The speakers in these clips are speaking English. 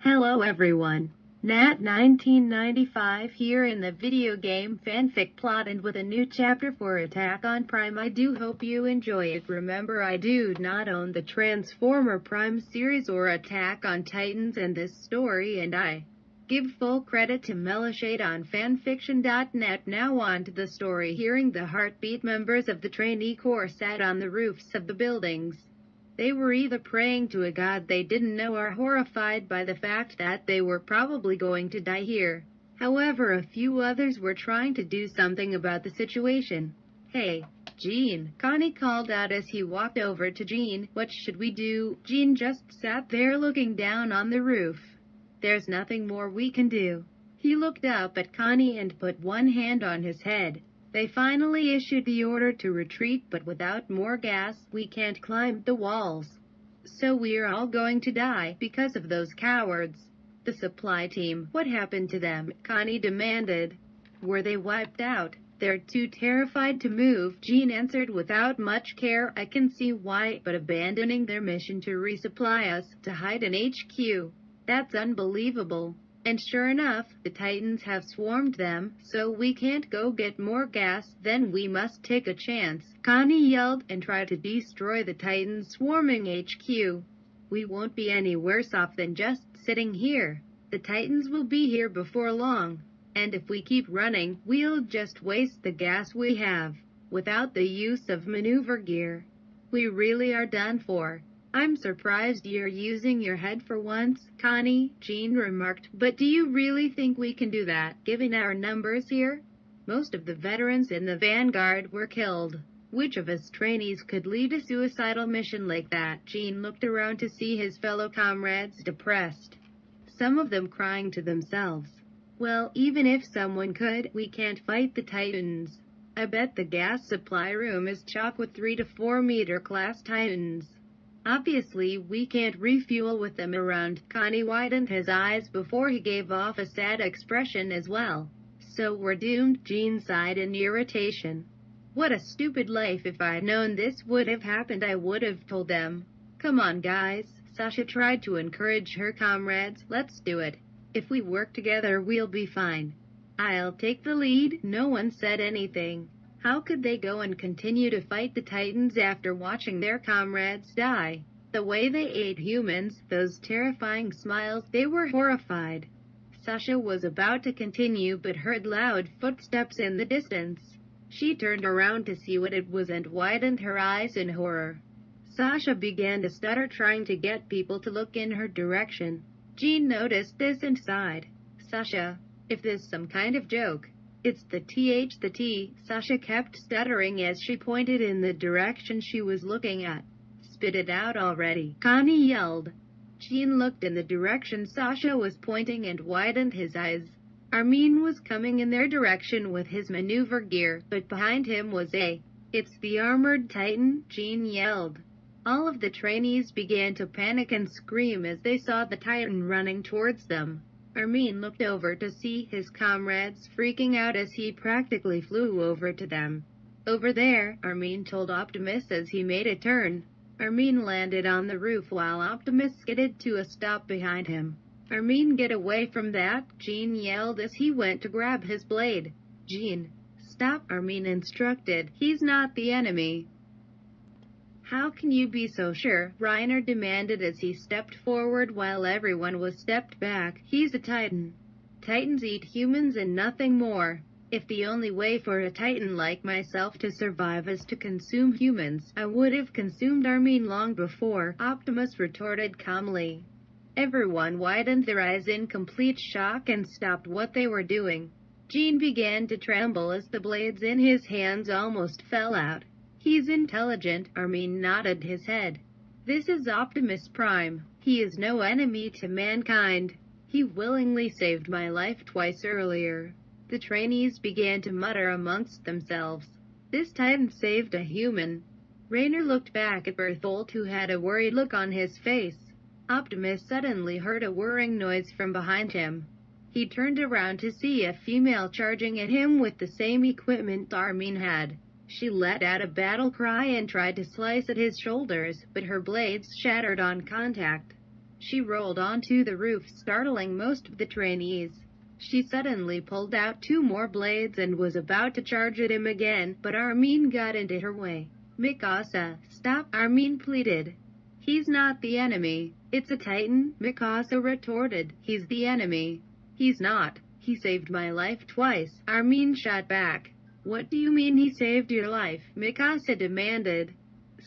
Hello everyone. Nat 1995 here in the video game fanfic plot and with a new chapter for Attack on Prime. I do hope you enjoy it. Remember, I do not own the Transformer Prime series or Attack on Titans in this story, and I give full credit to melishade on fanfiction.net. Now on to the story. Hearing the heartbeat, members of the trainee corps sat on the roofs of the buildings. They were either praying to a god they didn't know or horrified by the fact that they were probably going to die here. However, a few others were trying to do something about the situation. "Hey, Jean," Connie called out as he walked over to Jean. "What should we do?" Jean just sat there looking down on the roof. "There's nothing more we can do." He looked up at Connie and put one hand on his head. "They finally issued the order to retreat, but without more gas, we can't climb the walls. So we're all going to die because of those cowards." "The supply team, what happened to them?" Connie demanded. "Were they wiped out?" "They're too terrified to move," Jean answered without much care. "I can see why, but abandoning their mission to resupply us, to hide in HQ. That's unbelievable. And sure enough, the Titans have swarmed them, so we can't go get more gas. Then we must take a chance," Connie yelled, "and try to destroy the Titans swarming HQ. We won't be any worse off than just sitting here. The Titans will be here before long. And if we keep running, we'll just waste the gas we have. Without the use of maneuver gear, we really are done for." "I'm surprised you're using your head for once, Connie," Jean remarked. "But do you really think we can do that, given our numbers here? Most of the veterans in the Vanguard were killed. Which of us trainees could lead a suicidal mission like that?" Jean looked around to see his fellow comrades depressed, some of them crying to themselves. "Well, even if someone could, we can't fight the Titans. I bet the gas supply room is chock with 3 to 4 meter class Titans. Obviously, we can't refuel with them around." Connie widened his eyes before he gave off a sad expression as well. "So we're doomed," Jean sighed in irritation. "What a stupid life. If I'd known this would have happened, I would have told them." "Come on, guys," Sasha tried to encourage her comrades. "Let's do it. If we work together, we'll be fine." "I'll take the lead." No one said anything. How could they go and continue to fight the Titans after watching their comrades die? The way they ate humans, those terrifying smiles, they were horrified. Sasha was about to continue but heard loud footsteps in the distance. She turned around to see what it was and widened her eyes in horror. Sasha began to stutter, trying to get people to look in her direction. Jean noticed this and sighed. "Sasha, if this some kind of joke, it's the T," Sasha kept stuttering as she pointed in the direction she was looking at. "Spit it out already," Connie yelled. Jean looked in the direction Sasha was pointing and widened his eyes. Armin was coming in their direction with his maneuver gear, but behind him was "It's the armored Titan," Jean yelled. All of the trainees began to panic and scream as they saw the Titan running towards them. Armin looked over to see his comrades freaking out as he practically flew over to them. "Over there," Armin told Optimus as he made a turn. Armin landed on the roof while Optimus skidded to a stop behind him. "Armin, get away from that," Jean yelled as he went to grab his blade. "Jean, stop," Armin instructed. "He's not the enemy." "How can you be so sure?" Reiner demanded as he stepped forward while everyone was stepped back. "He's a Titan. Titans eat humans and nothing more. If the only way for a Titan like myself to survive is to consume humans, I would have consumed Armin long before," Optimus retorted calmly. Everyone widened their eyes in complete shock and stopped what they were doing. Jean began to tremble as the blades in his hands almost fell out. "He's intelligent," Armin nodded his head. "This is Optimus Prime. He is no enemy to mankind. He willingly saved my life twice earlier." The trainees began to mutter amongst themselves. "This Titan saved a human." Rainer looked back at Berthold, who had a worried look on his face. Optimus suddenly heard a whirring noise from behind him. He turned around to see a female charging at him with the same equipment Armin had. She let out a battle cry and tried to slice at his shoulders, but her blades shattered on contact. She rolled onto the roof, startling most of the trainees. She suddenly pulled out 2 more blades and was about to charge at him again, but Armin got into her way. "Mikasa, stop," Armin pleaded. "He's not the enemy. It's a Titan," Mikasa retorted. "He's the enemy." "He's not. He saved my life twice," Armin shot back. "What do you mean he saved your life?" Mikasa demanded,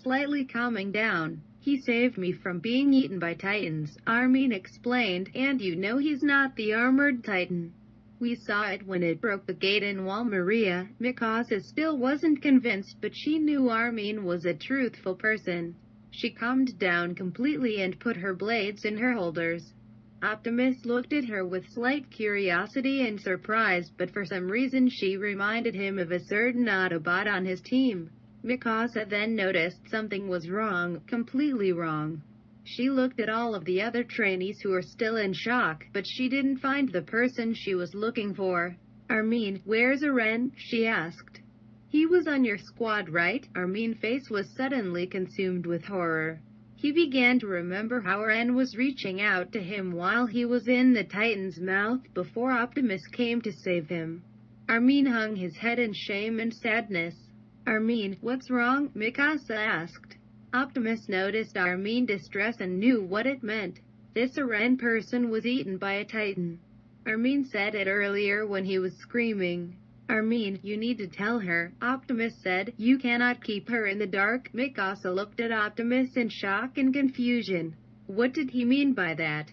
slightly calming down. "He saved me from being eaten by Titans," Armin explained, "and you know he's not the armored Titan. We saw it when it broke the gate in Wall Maria." Mikasa still wasn't convinced, but she knew Armin was a truthful person. She calmed down completely and put her blades in her holders. Optimus looked at her with slight curiosity and surprise, but for some reason she reminded him of a certain Autobot on his team. Mikasa then noticed something was wrong, completely wrong. She looked at all of the other trainees who were still in shock, but she didn't find the person she was looking for. "Armin, where's Eren?" she asked. "He was on your squad, right?" Armin's face was suddenly consumed with horror. He began to remember how Eren was reaching out to him while he was in the Titan's mouth before Optimus came to save him. Armin hung his head in shame and sadness. "Armin, what's wrong?" Mikasa asked. Optimus noticed Armin's distress and knew what it meant. This Eren person was eaten by a Titan. Armin said it earlier when he was screaming. "Armin, you need to tell her," Optimus said. "You cannot keep her in the dark." Mikasa looked at Optimus in shock and confusion. What did he mean by that?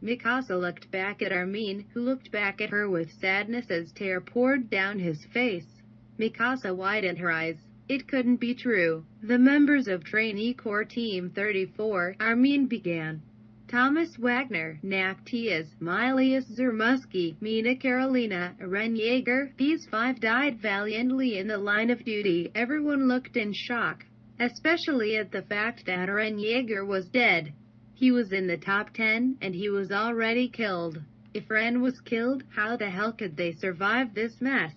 Mikasa looked back at Armin, who looked back at her with sadness as tears poured down his face. Mikasa widened her eyes. It couldn't be true. "The members of Trainee Corps Team 34, Armin began. Thomas Wagner, Naktias, Milius Zermusky, Mina Carolina, Eren Yeager, these 5 died valiantly in the line of duty." Everyone looked in shock, especially at the fact that Eren Yeager was dead. He was in the top 10, and he was already killed. If Eren was killed, how the hell could they survive this mess?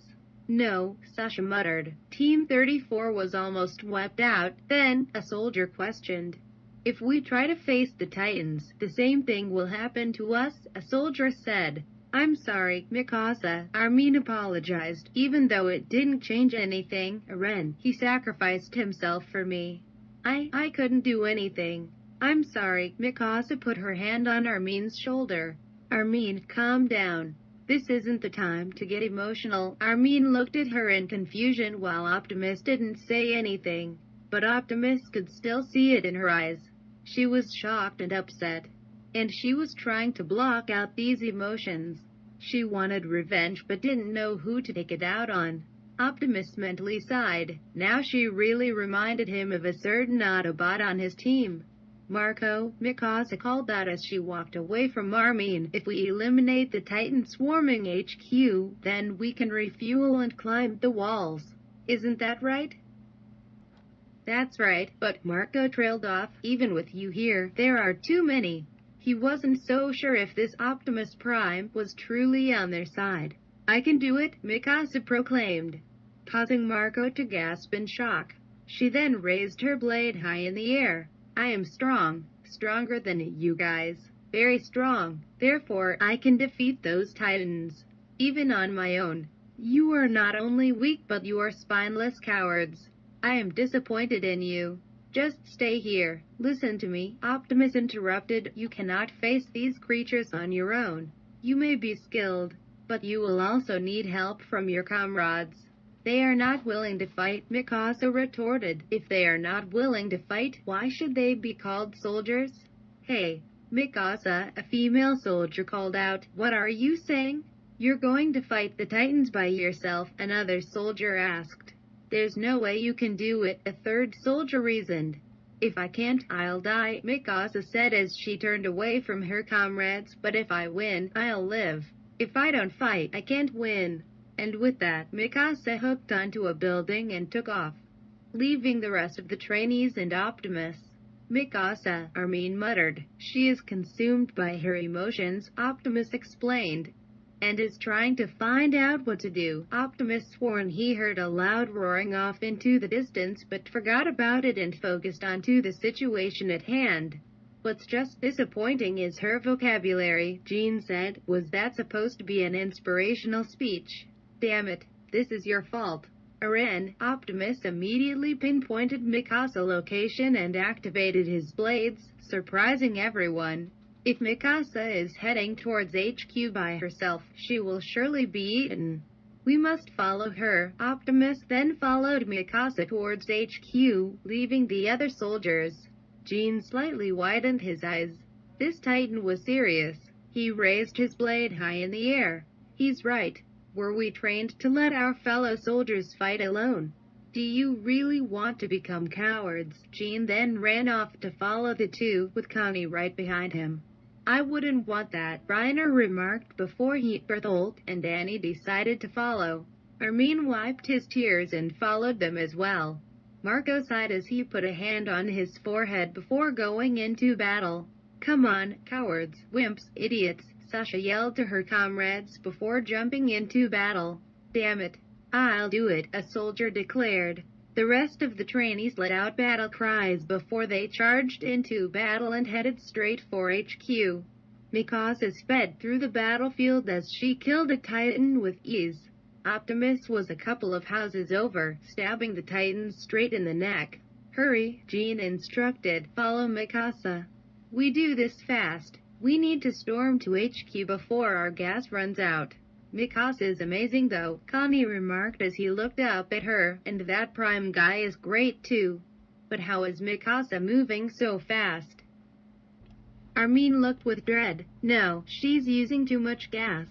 "No," Sasha muttered. "Team 34 was almost wiped out." Then, a soldier questioned. "If we try to face the Titans, the same thing will happen to us," a soldier said. "I'm sorry, Mikasa," Armin apologized, "even though it didn't change anything. Eren, he sacrificed himself for me. I couldn't do anything. I'm sorry." Mikasa put her hand on Armin's shoulder. "Armin, calm down. This isn't the time to get emotional." Armin looked at her in confusion while Optimus didn't say anything. But Optimus could still see it in her eyes. She was shocked and upset. And she was trying to block out these emotions. She wanted revenge but didn't know who to take it out on. Optimus mentally sighed. Now she really reminded him of a certain Autobot on his team. "Marco," Mikasa called out as she walked away from Armin, "if we eliminate the Titan swarming HQ, then we can refuel and climb the walls. Isn't that right?" "That's right, but," Marco trailed off, "even with you here, there are too many." He wasn't so sure if this Optimus Prime was truly on their side. "I can do it," Mikasa proclaimed, causing Marco to gasp in shock. She then raised her blade high in the air. "I am strong, stronger than you guys, very strong. Therefore, I can defeat those Titans, even on my own. You are not only weak but you are spineless cowards. I am disappointed in you. Just stay here. Listen to me," Optimus interrupted. "You cannot face these creatures on your own. You may be skilled, but you will also need help from your comrades." "They are not willing to fight," Mikasa retorted. "If they are not willing to fight, why should they be called soldiers?" "Hey, Mikasa," a female soldier called out. "What are you saying? You're going to fight the Titans by yourself?" another soldier asked. "There's no way you can do it," a third soldier reasoned. "If I can't, I'll die," Mikasa said as she turned away from her comrades. "But if I win, I'll live. If I don't fight, I can't win." And with that, Mikasa hooked onto a building and took off, leaving the rest of the trainees and Optimus. "Mikasa," Armin muttered. "She is consumed by her emotions," Optimus explained, "and is trying to find out what to do." Optimus swore he heard a loud roaring off into the distance but forgot about it and focused onto the situation at hand. What's just disappointing is her vocabulary, Jean said. Was that supposed to be an inspirational speech? Damn it, this is your fault. Aren, Optimus immediately pinpointed Mikasa's location and activated his blades, surprising everyone. If Mikasa is heading towards HQ by herself, she will surely be eaten. We must follow her. Optimus then followed Mikasa towards HQ, leaving the other soldiers. Jean slightly widened his eyes. This Titan was serious. He raised his blade high in the air. He's right. Were we trained to let our fellow soldiers fight alone? Do you really want to become cowards? Jean then ran off to follow the two, with Connie right behind him. I wouldn't want that, Reiner remarked before Berthold and Annie decided to follow. Armin wiped his tears and followed them as well. Marco sighed as he put a hand on his forehead before going into battle. Come on, cowards, wimps, idiots, Sasha yelled to her comrades before jumping into battle. Damn it. I'll do it, a soldier declared. The rest of the trainees let out battle cries before they charged into battle and headed straight for HQ. Mikasa sped through the battlefield as she killed a Titan with ease. Optimus was a couple of houses over, stabbing the Titan straight in the neck. Hurry, Jean instructed. Follow Mikasa. We do this fast. We need to storm to HQ before our gas runs out. Mikasa is amazing though, Connie remarked as he looked up at her, and that Prime guy is great too. But how is Mikasa moving so fast? Armin looked with dread. No, she's using too much gas.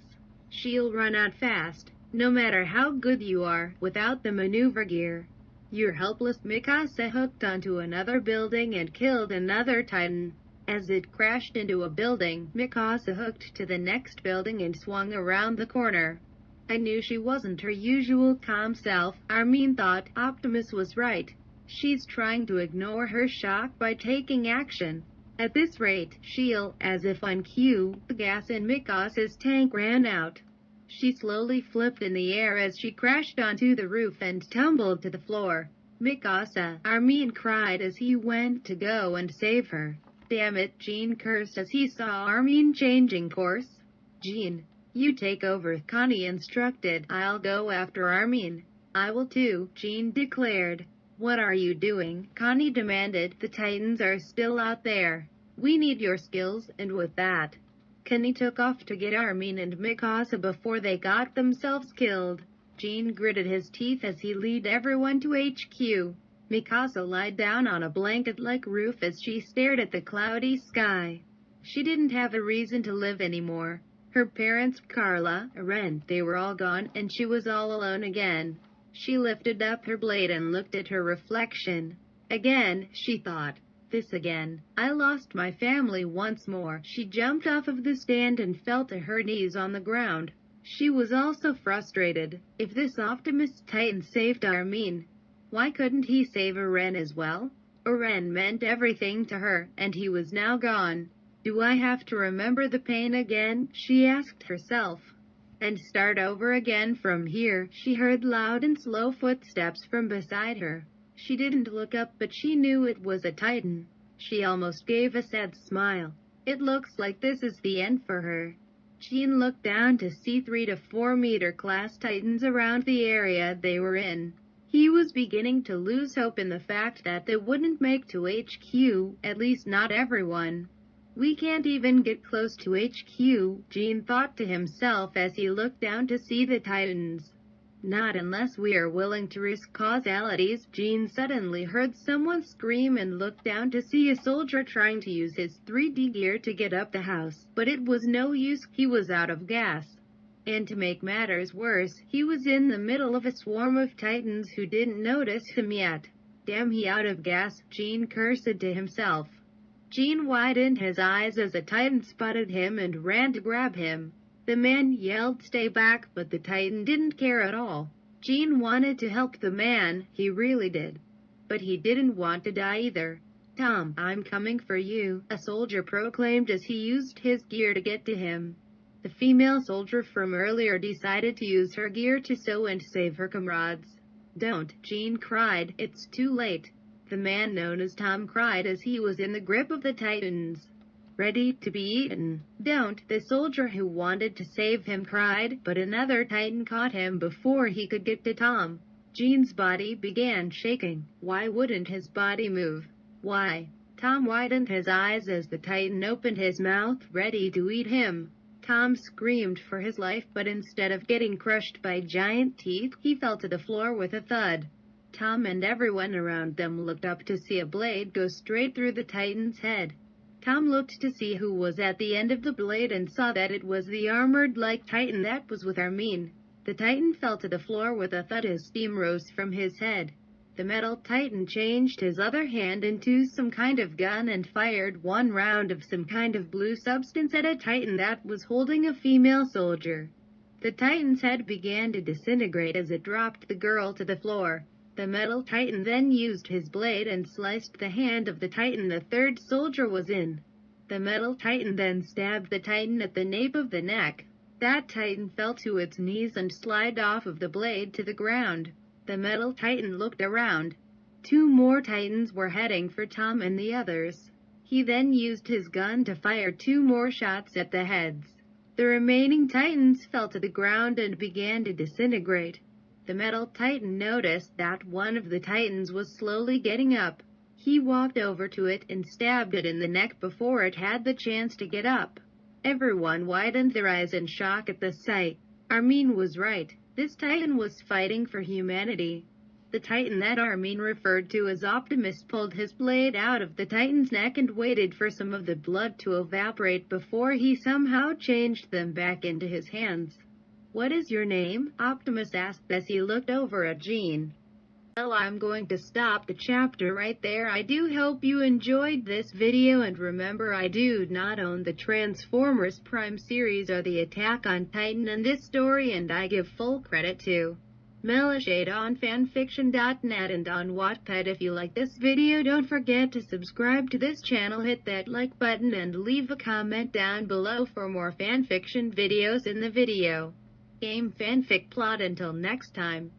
She'll run out fast. No matter how good you are, without the maneuver gear, you're helpless. Mikasa hooked onto another building and killed another Titan. As it crashed into a building, Mikasa hooked to the next building and swung around the corner. I knew she wasn't her usual calm self, Armin thought. Optimus was right. She's trying to ignore her shock by taking action. At this rate, she'll, as if on cue, the gas in Mikasa's tank ran out. She slowly flipped in the air as she crashed onto the roof and tumbled to the floor. Mikasa, Armin cried as he went to go and save her. Damn it, Jean cursed as he saw Armin changing course. Jean, you take over, Connie instructed. I'll go after Armin. I will too, Jean declared. What are you doing? Connie demanded. The Titans are still out there. We need your skills, and with that, Connie took off to get Armin and Mikasa before they got themselves killed. Jean gritted his teeth as he led everyone to HQ. Mikasa lied down on a blanket-like roof as she stared at the cloudy sky. She didn't have a reason to live anymore. Her parents, Carla, Aren, they were all gone, and she was all alone again. She lifted up her blade and looked at her reflection. Again, she thought. This again. I lost my family once more. She jumped off of the stand and fell to her knees on the ground. She was also frustrated. If this Optimus Titan saved Armin, why couldn't he save Aren as well? Aren meant everything to her, and he was now gone. Do I have to remember the pain again? She asked herself. And start over again from here? She heard loud and slow footsteps from beside her. She didn't look up, but she knew it was a Titan. She almost gave a sad smile. It looks like this is the end for her. Jean looked down to see 3 to 4 meter class Titans around the area they were in. He was beginning to lose hope in the fact that they wouldn't make to HQ, at least not everyone. We can't even get close to HQ, Jean thought to himself as he looked down to see the Titans. Not unless we are willing to risk causalities. Jean suddenly heard someone scream and looked down to see a soldier trying to use his 3D gear to get up the house, but it was no use, he was out of gas. And to make matters worse, he was in the middle of a swarm of Titans who didn't notice him yet. Damn, he out of gas, Jean cursed to himself. Jean widened his eyes as a Titan spotted him and ran to grab him. The man yelled, "Stay back," but the Titan didn't care at all. Jean wanted to help the man, he really did. But he didn't want to die either. "Tom, I'm coming for you," a soldier proclaimed as he used his gear to get to him. The female soldier from earlier decided to use her gear to sew and save her comrades. "Don't," Jean cried, "it's too late." The man known as Tom cried as he was in the grip of the Titans, ready to be eaten. "Don't!" the soldier who wanted to save him cried, but another Titan caught him before he could get to Tom. Gene's body began shaking. Why wouldn't his body move? Why? Tom widened his eyes as the Titan opened his mouth, ready to eat him. Tom screamed for his life, but instead of getting crushed by giant teeth, he fell to the floor with a thud. Tom and everyone around them looked up to see a blade go straight through the Titan's head. Tom looked to see who was at the end of the blade and saw that it was the armored-like Titan that was with Armin. The Titan fell to the floor with a thud as steam rose from his head. The metal Titan changed his other hand into some kind of gun and fired one round of some kind of blue substance at a Titan that was holding a female soldier. The Titan's head began to disintegrate as it dropped the girl to the floor. The metal Titan then used his blade and sliced the hand of the Titan the third soldier was in. The metal Titan then stabbed the Titan at the nape of the neck. That Titan fell to its knees and slid off of the blade to the ground. The metal Titan looked around. 2 more Titans were heading for Tom and the others. He then used his gun to fire 2 more shots at the heads. The remaining Titans fell to the ground and began to disintegrate. The metal Titan noticed that one of the Titans was slowly getting up. He walked over to it and stabbed it in the neck before it had the chance to get up. Everyone widened their eyes in shock at the sight. Armin was right. This Titan was fighting for humanity. The Titan that Armin referred to as Optimus pulled his blade out of the Titan's neck and waited for some of the blood to evaporate before he somehow changed them back into his hands. "What is your name?" Optimus asked as he looked over at Gene. Well, I'm going to stop the chapter right there. I do hope you enjoyed this video, and remember, I do not own the Transformers Prime series or the Attack on Titan in this story, and I give full credit to melishade on fanfiction.net and on Wattpad. If you like this video, don't forget to subscribe to this channel, hit that like button, and leave a comment down below for more fanfiction videos in the video game fanfic plot. Until next time.